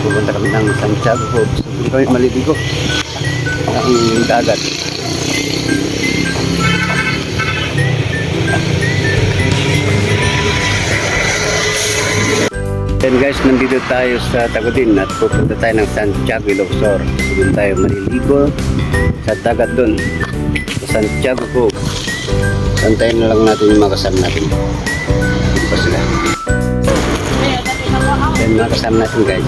pupunta kami ng Santiago Cove. So, hindi kami maliligo ang dagat. Then guys, nandito tayo sa Tagudin at pupunta tayo ng Santiago Ilocos. Doon tayo maliligo sa dagat doon sa Santiago Cove. Santayin na lang natin yung mga kasama natin. Dito pa sila. Then mga kasama natin guys.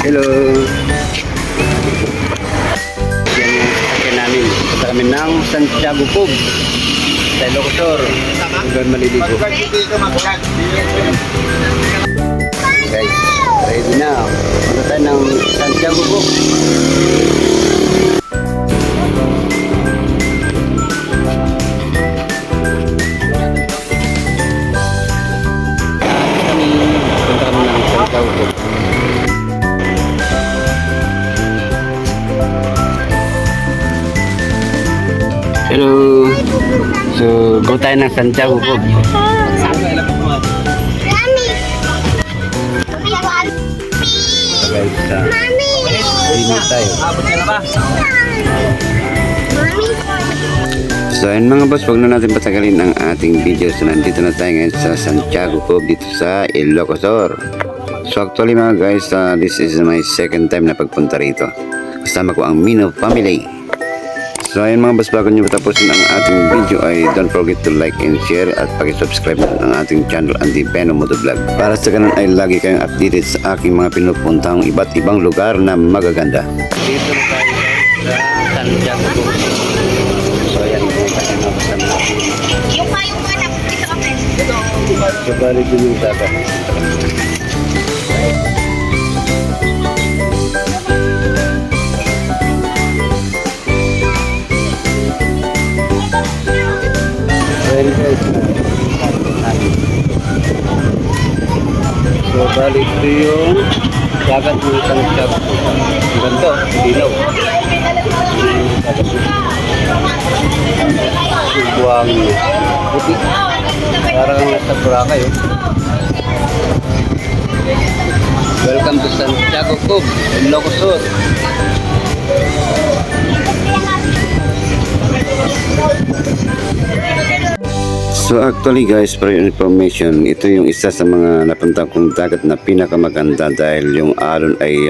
Hello. Yan yung sasakyan namin. Punta kami ng Santiago Cove sa Ilocos. Doon maliligo. Guys, ready na. Punta tayo ng Santiago Cove. Punta kami ng Santiago Cove. Hello. So, go tayo ng Santiago Cove. Guys, hindi tayo. So, ayun mga boss, wag na natin patagalin ang ating video. So, nandito na tayo ngayon sa Santiago Cove dito sa Ilocos. So, actually mga guys, this is my second time na pagpunta rito. Kasama ko ang Mino family. So ayun mga boss, bago nyo matapusin ang ating video ay don't forget to like and share at pakisubscribe na ang ating channel Andy Beno Motovlog para sa ganun ay lagi kayong updated sa aking mga pinupuntahang iba't ibang lugar na magaganda. Dito na tayo sa Santiago Cove. So ayan po kasi nakasama natin. Yung anak dito kami. So bali din yung dagat. So balik ito yung dagat ng Santiago. Ganito, dilaw. Buwang puti. Parang nasa Boracay. Welcome to Santiago Cove, Ilocos Sur. So actually guys, for your information, ito yung isa sa mga napunta kong dagat na pinakamaganda dahil yung alon ay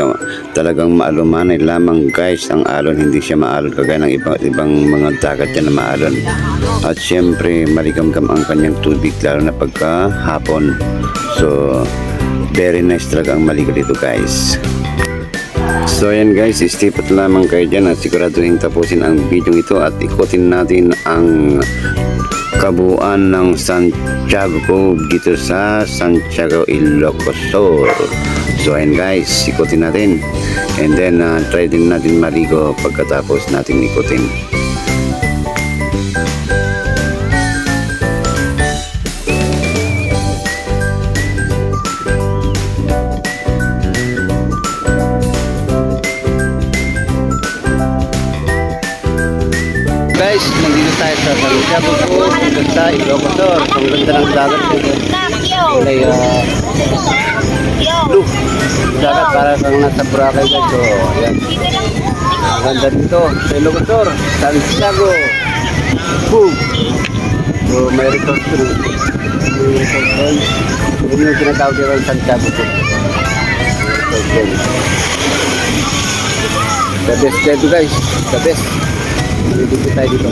talagang maalumanay lamang guys. Ang alon hindi siya maalon kagaya ng ibang mga dagat yan na maalon. At syempre maligamgam ang kanyang tubig lalo na pagka hapon. So very nice talaga ang maligo dito guys. So ayan guys, stay put lamang kayo dyan at siguraduhin tapusin ang video ito at ikutin natin ang kabuuan ng Santiago Cove dito sa Santiago Ilocos Sur. So ayan guys, ikutin natin and then try din natin maligo pagkatapos natin ikutin. Guys, nandito tayo sa Santiago Cove dito sa Ilocos Sur. Ang ganda ng dagat dito. May blue dagat para kang nasa Boracay guys. So, ayan. Ang ganda dito sa Ilocos Sur, Santiago Cove. So, may resort doon. Yun yung tinatawag dito ng Santiago Cove. The best dito guys. The best. Dito tayo dito.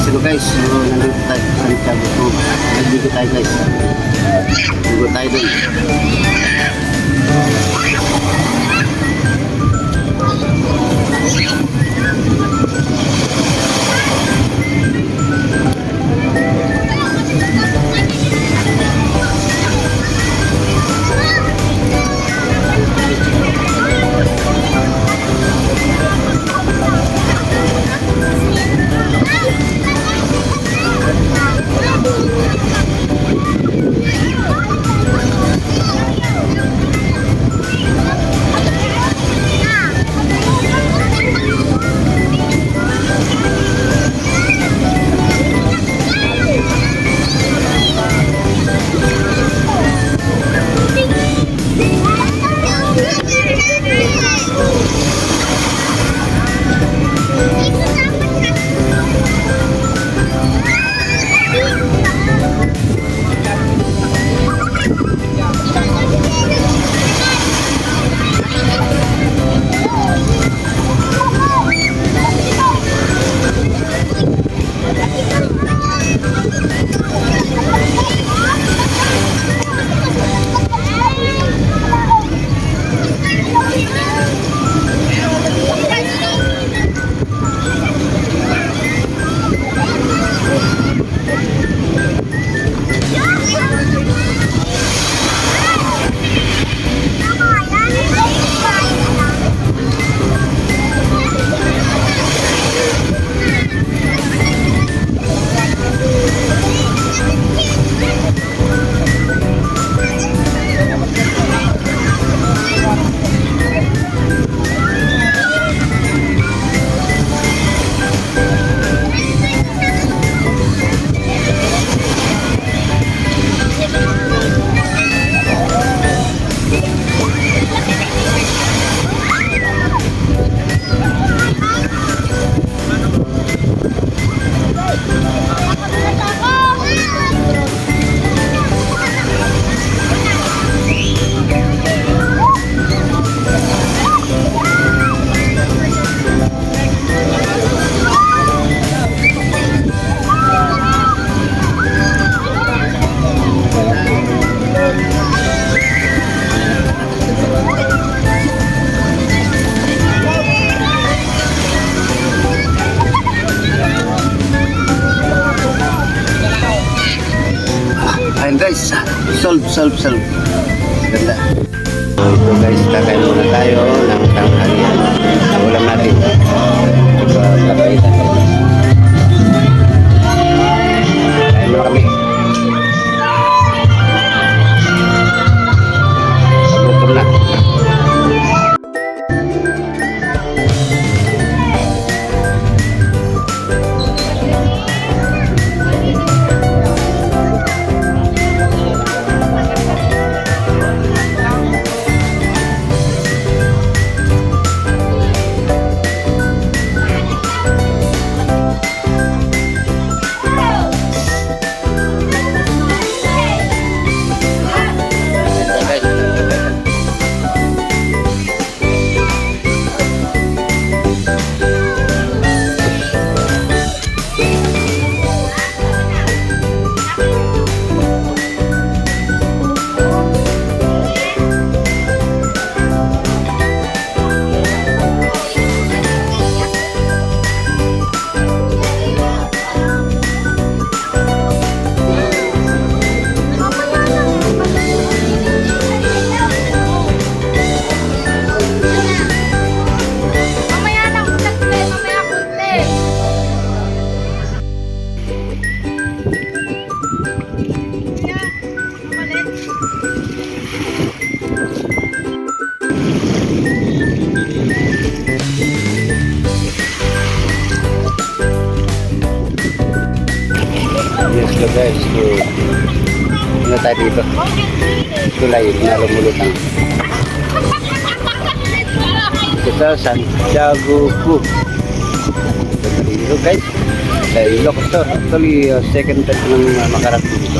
So guys, nandito tayo sa Santiago Cove. Nandito tayo guys. Nandito tayo dun. solve. Ganda. So ito guys, kakain muna tayo ng tanghalian. Ang ulam natin. Ito, kapaitan. Kain muna kami. Gutom na. Yes, guys. So, ano tayo dito? Tulay na lumulutang. Ito, Santiago Cove. Dito guys. Sa Ilocos to. Actually, second time nang makarating dito.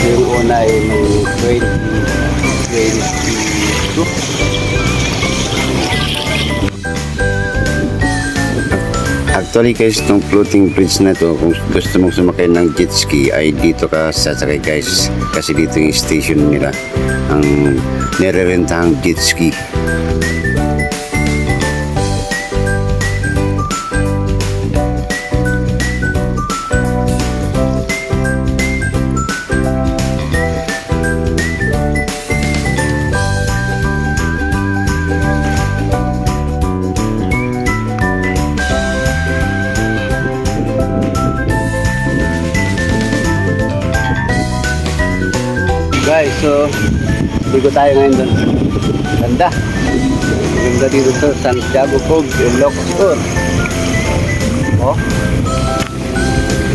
Yung una ay noong 2022. Actually guys, itong floating bridge na to, kung gusto mong sumakay ng jet ski ay dito ka sasakay guys, kasi dito yung station nila ang nirerentahang jet ski. Guys, so ligo tayo ngayon doon. Ganda. Ganda dito sa Santiago Cove, Ilocos. Oh.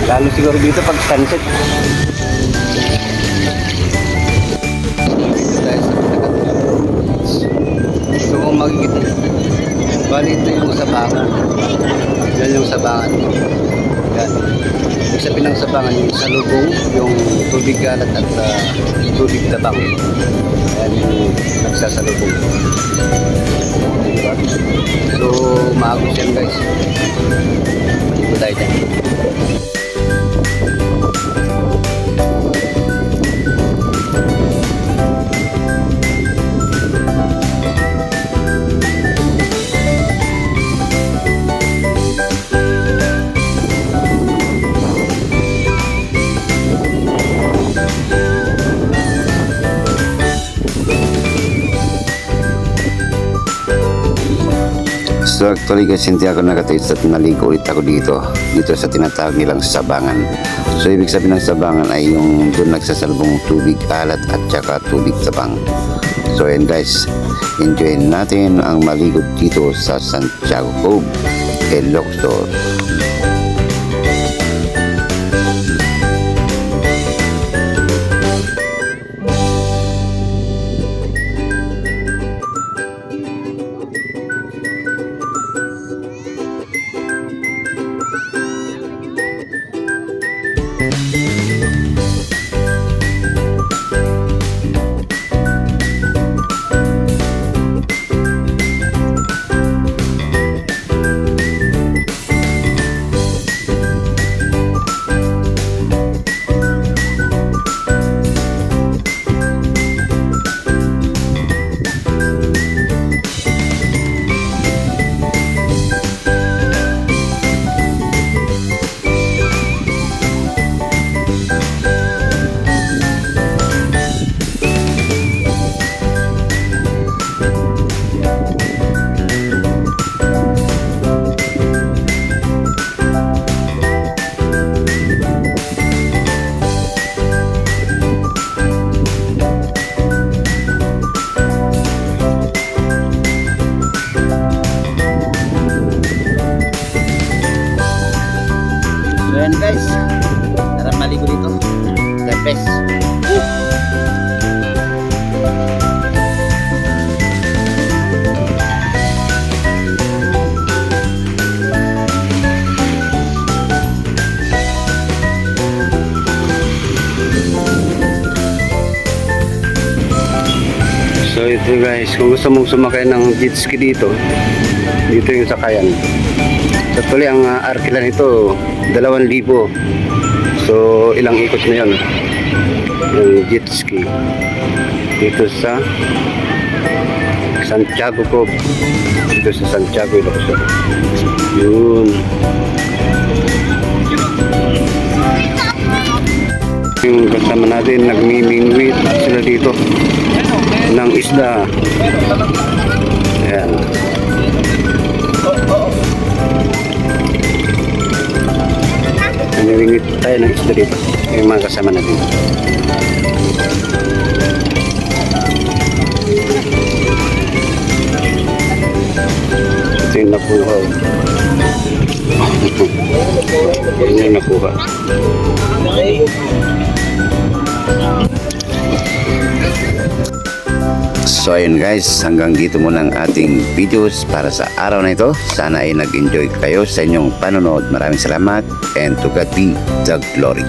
Lalo siguro dito pag sunset. Dito tayo sa so kung makikita, bali ito yung sabangan. Yan yung sabangan. Yan. Ibig sabihin ng sabangan yung salubong, yung tubig galat at tubig tabang. Ayan yung nagsasalubong. Diba? So, maagos yan guys. Ito tayo dyan. So actually guys, hindi ako nakataste at naligo ulit ako dito sa tinatawag nilang sabangan. So ibig sabihin ng sabangan ay yung doon nagsasalbong tubig alat at saka tubig tabang. So and guys, enjoy natin ang maligo dito sa Santiago Cove, Ilocos. So guys, kung gusto mong sumakay ng jet ski dito, dito yung sakayan. So tuloy ang arkila nito, 2,000. So ilang ikot na yun, yung jet ski. Dito sa Santiago Cove. Dito sa Santiago, Ilocos. Yun. Yung kasama natin, nagmimingwit sila dito ng isda. Ayan. Namimingwit tayo ng isda dito. Yung mga kasama natin. Ito yung nakuha. Yan yung nakuha. So ayun guys, hanggang dito muna ang ating videos para sa araw na ito. Sana ay nag-enjoy kayo sa inyong panonood. Maraming salamat and to God be the glory.